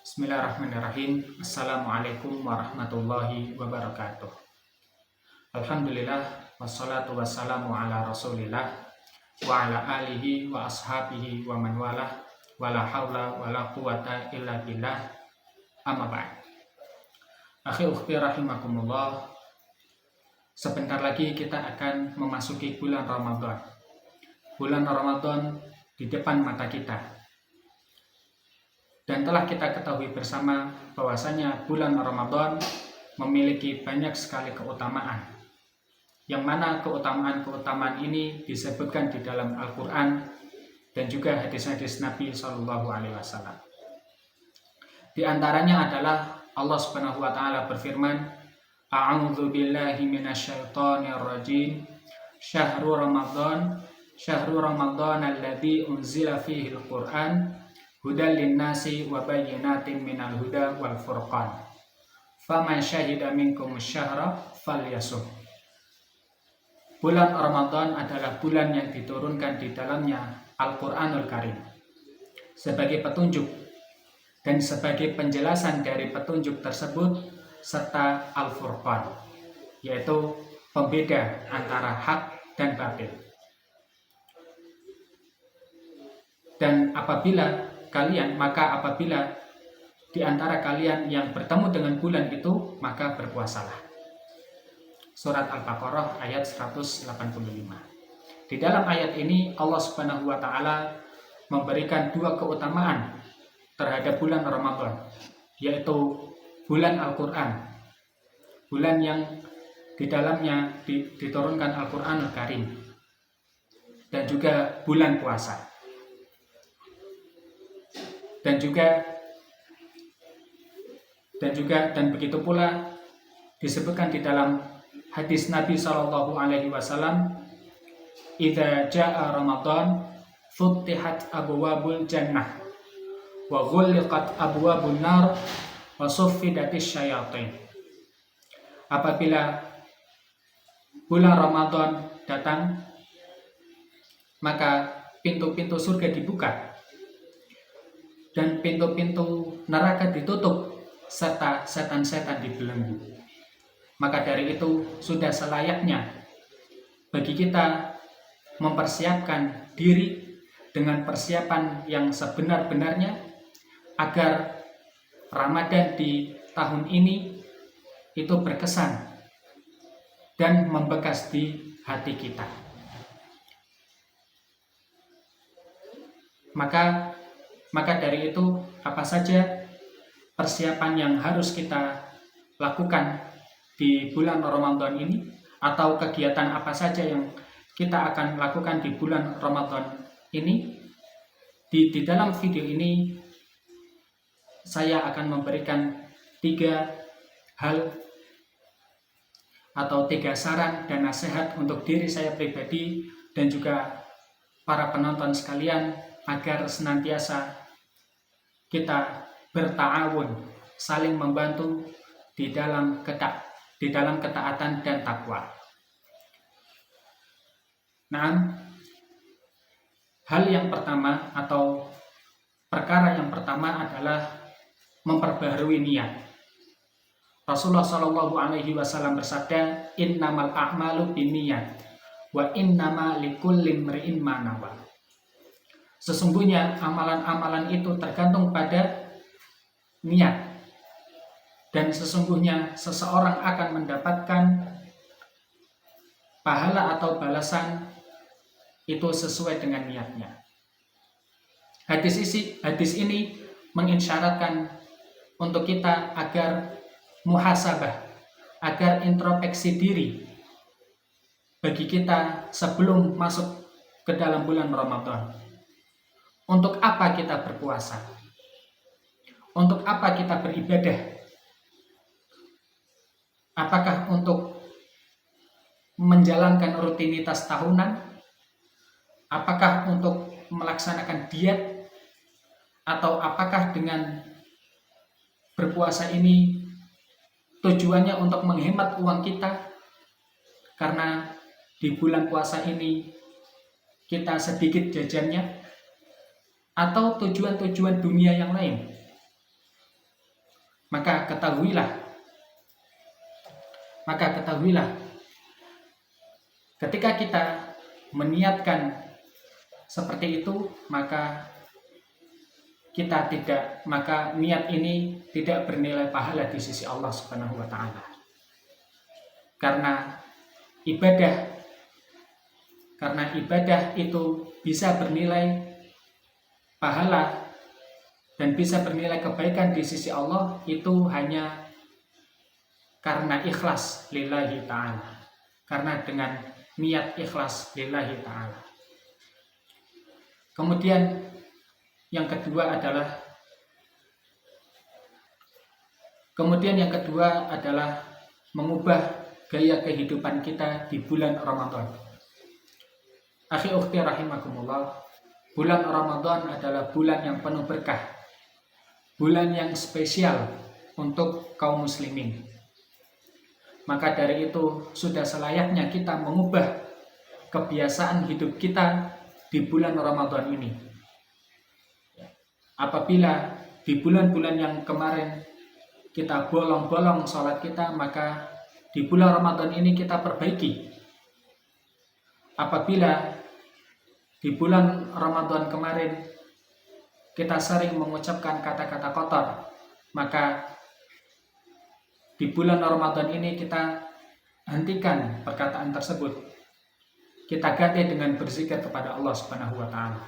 Bismillahirrahmanirrahim. Assalamualaikum warahmatullahi wabarakatuh. Alhamdulillah wassalatu wassalamu ala Rasulillah wa ala alihi wa ashabihi wa man walah wala haula wala quwata illa billah. Amma ba'd. Akhi ukhti rahimakumullah. Sebentar lagi kita akan memasuki bulan Ramadan. Bulan Ramadan di depan mata kita. Dan telah kita ketahui bersama bahwasanya bulan Ramadan memiliki banyak sekali keutamaan, yang mana keutamaan-keutamaan ini disebutkan di dalam Al-Quran dan juga hadis-hadis Nabi SAW. Di antaranya adalah Allah Subhanahu wa Ta'ala berfirman, A'udzu billahi minasyaitonir rajim. Syahrul Ramadan alladzi unzila fihi al-Qur'an hudal linnasi wa bayyinatin minal huda wal furqan. Faman syahida minkum syahra falyasum. Bulan Ramadan adalah bulan yang diturunkan di dalamnya Al-Qur'anul Karim sebagai petunjuk dan sebagai penjelasan dari petunjuk tersebut serta Al-Furqan, yaitu pembeda antara hak dan batil. Dan apabila di antara kalian yang bertemu dengan bulan itu, maka berpuasalah. Surat Al-Baqarah ayat 185. Di dalam ayat ini Allah Subhanahu wa Ta'ala memberikan dua keutamaan terhadap bulan Ramadan, yaitu bulan Al-Quran, bulan yang di dalamnya diturunkan Al-Quranul Karim, dan juga bulan puasa. Dan begitu pula disebutkan di dalam hadis Nabi SAW, idza jaa Ramadan futtihat abwabul jannah wa ghulliqat abwabun nar wa suffidatis syayatin. Apabila bulan Ramadan datang, maka pintu-pintu surga dibuka dan pintu-pintu neraka ditutup, serta setan-setan dibelenggu. Maka dari itu sudah selayaknya bagi kita mempersiapkan diri dengan persiapan yang sebenar-benarnya agar Ramadan di tahun ini itu berkesan dan membekas di hati kita. Maka dari itu, apa saja persiapan yang harus kita lakukan di bulan Ramadan ini, atau kegiatan apa saja yang kita akan lakukan di bulan Ramadan ini? Di dalam video ini saya akan memberikan 3 hal atau 3 saran dan nasihat untuk diri saya pribadi dan juga para penonton sekalian, agar senantiasa kita berta'awun, saling membantu di dalam ketaatan dan takwa. Nah, hal yang pertama atau perkara yang pertama adalah memperbaharui niat. Rasulullah SAW bersabda, innamal a'malu binniyat wa innama likulli imri'in ma nawa. Sesungguhnya amalan-amalan itu tergantung pada niat, dan sesungguhnya seseorang akan mendapatkan pahala atau balasan itu sesuai dengan niatnya. Hadis ini mengisyaratkan untuk kita agar muhasabah, agar introspeksi diri bagi kita sebelum masuk ke dalam bulan Ramadan. Untuk apa kita berpuasa? Untuk apa kita beribadah? Apakah untuk menjalankan rutinitas tahunan? Apakah untuk melaksanakan diet? Atau apakah dengan berpuasa ini tujuannya untuk menghemat uang kita? Karena di bulan puasa ini kita sedikit jajannya, atau tujuan-tujuan dunia yang lain? maka ketahuilah ketika kita meniatkan seperti itu, maka niat ini tidak bernilai pahala di sisi Allah Subhanahu wa taala. Karena ibadah itu bisa bernilai pahala dan bisa bernilai kebaikan di sisi Allah itu hanya karena ikhlas lillahi ta'ala, karena dengan niat ikhlas lillahi ta'ala. Kemudian yang kedua adalah mengubah gaya kehidupan kita di bulan Ramadan. Akhi ukhti rahimakumullah, bulan Ramadan adalah bulan yang penuh berkah, bulan yang spesial untuk kaum muslimin. Maka dari itu sudah selayaknya kita mengubah kebiasaan hidup kita di bulan Ramadan ini. Apabila di bulan-bulan yang kemarin kita bolong-bolong sholat kita, maka di bulan Ramadan ini kita perbaiki. Apabila di bulan Ramadan kemarin kita sering mengucapkan kata-kata kotor, maka di bulan Ramadan ini kita hentikan perkataan tersebut. Kita ganti dengan berzikir kepada Allah Subhanahu wa taala.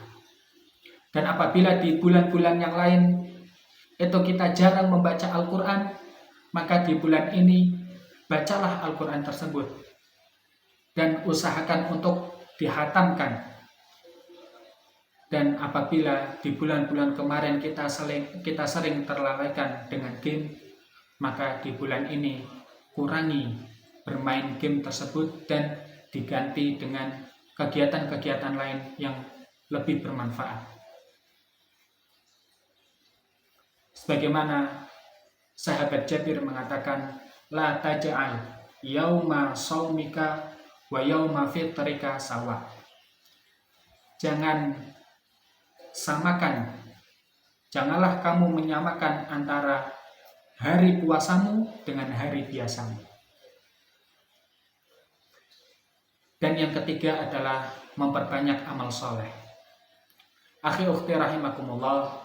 Dan apabila di bulan-bulan yang lain itu kita jarang membaca Al-Quran, maka di bulan ini bacalah Al-Quran tersebut dan usahakan untuk dihatamkan. Dan apabila di bulan-bulan kemarin kita sering terlalaikan dengan game, maka di bulan ini kurangi bermain game tersebut dan diganti dengan kegiatan-kegiatan lain yang lebih bermanfaat. Sebagaimana sahabat Jabir mengatakan, la taj'al yauma shaumika wa yauma fitrika sawa. Janganlah kamu menyamakan antara hari puasamu dengan hari biasamu. Dan yang ketiga adalah memperbanyak amal soleh. Akhi ukhti rahimakumullah,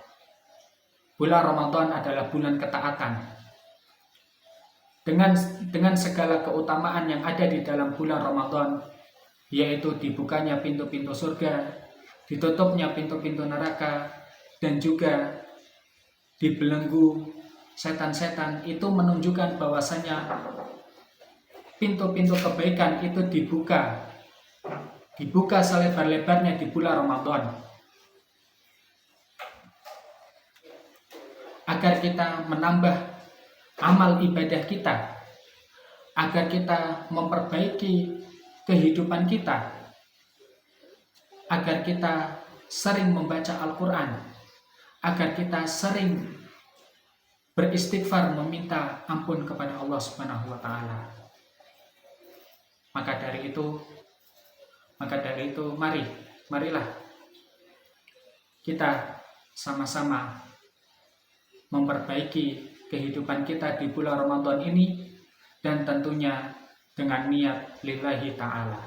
bulan Ramadan adalah bulan ketaatan. Dengan segala keutamaan yang ada di dalam bulan Ramadan, yaitu dibukanya pintu-pintu surga, ditutupnya pintu-pintu neraka, dan juga dibelenggu setan-setan, itu menunjukkan bahwasanya pintu-pintu kebaikan itu dibuka selebar-lebarnya di bulan Ramadan. Agar kita menambah amal ibadah kita, agar kita memperbaiki kehidupan kita, agar kita sering membaca Al-Quran, agar kita sering beristighfar meminta ampun kepada Allah Subhanahu wa taala. Maka dari itu marilah kita sama-sama memperbaiki kehidupan kita di bulan Ramadan ini, dan tentunya dengan niat lillahi ta'ala.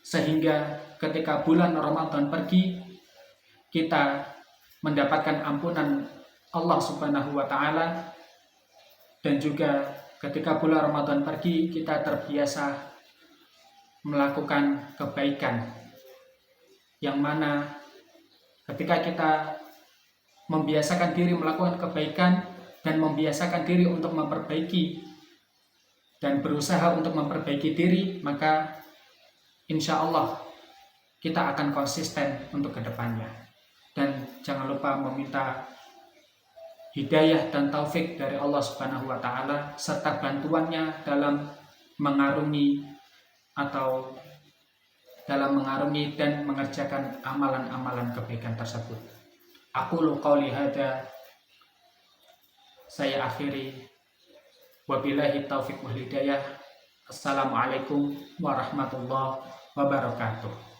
Sehingga ketika bulan Ramadan pergi, kita mendapatkan ampunan Allah Subhanahu wa ta'ala, dan juga ketika bulan Ramadan pergi kita terbiasa melakukan kebaikan, yang mana ketika kita membiasakan diri melakukan kebaikan dan membiasakan diri untuk memperbaiki dan berusaha untuk memperbaiki diri, maka insya Allah kita akan konsisten untuk kedepannya. Dan jangan lupa meminta hidayah dan taufik dari Allah Subhanahu wa ta'ala serta bantuannya dalam mengarungi dan mengerjakan amalan-amalan kebaikan tersebut. Aqulu qauli hadza, saya akhiri, wabillahi taufiq wal hidayah. Assalamualaikum warahmatullahi wabarakatuh.